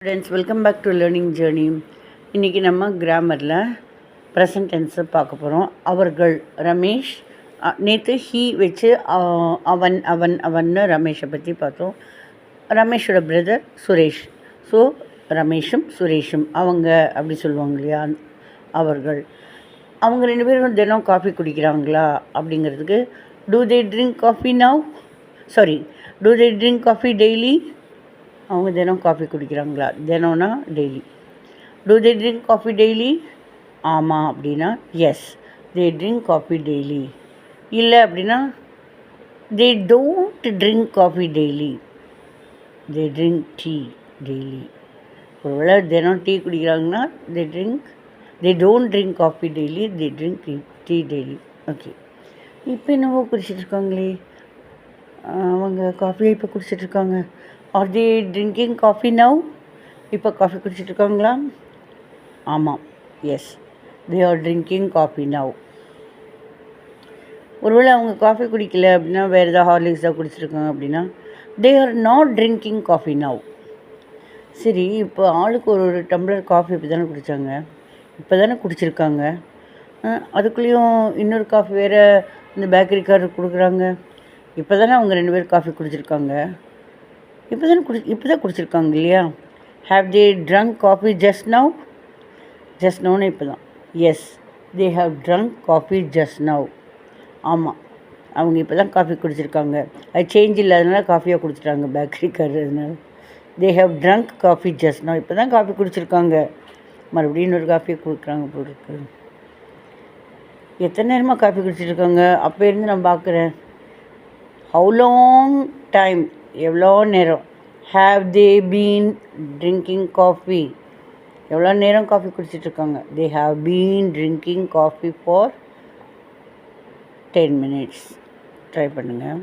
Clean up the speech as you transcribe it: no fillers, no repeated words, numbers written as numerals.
Friends, welcome back to learning journey. இன்றைக்கி நம்ம கிராமரில் present டென்ஸை பார்க்க போகிறோம். அவர்கள் ரமேஷ், நேற்று ஹீ வச்சு அவன் அவன் அவன்னு ரமேஷை பற்றி பார்த்தோம். ரமேஷோட பிரதர் சுரேஷ். ஸோ ரமேஷும் சுரேஷும் அவங்க அப்படி சொல்லுவாங்க இல்லையா, அவர்கள். அவங்க ரெண்டு பேரும் தினம் காஃபி குடிக்கிறாங்களா அப்படிங்கிறதுக்கு do they drink coffee now, sorry do they drink coffee daily. அவங்க தினம் காஃபி குடிக்கிறாங்களா, தினம்னா daily. Do they drink coffee daily, ஆமாம் அப்படின்னா yes they drink coffee daily. இல்லை அப்படின்னா they don't drink coffee daily, they drink tea daily. ஒருவேளை தினம் டீ குடிக்கிறாங்கன்னா they don't drink coffee daily, they drink tea daily. Okay, இப்போ என்னவோ குடிச்சிட்ருக்காங்களே, அவங்க காஃபியை இப்போ குடிச்சிட்ருக்காங்க. Are they drinking coffee now, இப்போ காஃபி குடிச்சிட்ருக்காங்களா? ஆமாம், yes they are drinking coffee now. ஒருவேளை அவங்க காஃபி குடிக்கல அப்படின்னா வேறு ஏதாவது ஹார்லிக்ஸ் தான் குடிச்சிருக்காங்க அப்படின்னா they are not drinking coffee now. சரி, இப்போ ஆளுக்கு ஒரு டம்ளர் காஃபி இப்போ தானே குடித்தாங்க, இப்போ தானே குடிச்சிருக்காங்க. அதுக்குள்ளேயும் இன்னொரு காஃபி வேறு இந்த பேக்கரிக்காரர் கொடுக்குறாங்க. இப்போ தானே அவங்க ரெண்டு பேரும் காஃபி குடிச்சிருக்காங்க, இப்போ தான் குடிச்சிருக்காங்க இல்லையா. Have they drunk coffee just now, just நவ்னு இப்போ தான். Yes they have drunk coffee just now. ஆமாம், அவங்க இப்போ தான் காஃபி குடிச்சிருக்காங்க. அது சேஞ்ச் இல்லாதனால காஃபியாக குடிச்சிட்டாங்க பேக்கரிக்காரர். அதனால தே have drunk coffee just now, இப்போ தான் காஃபி குடிச்சிருக்காங்க, மறுபடியும் இன்னொரு காஃபியை கொடுக்குறாங்க போட்டுருக்கு. எத்தனை நேரமாக காஃபி குடிச்சிட்ருக்காங்க அப்போ இருந்து நான் பார்க்குறேன். ஹவு லாங் டைம், எவ்வளோ நேரம். Have they been drinking coffee, எவ்வளோ நேரம் காஃபி குடிச்சிட்ருக்காங்க. They have been drinking coffee for 10 minutes. Try பண்ணுங்கள்.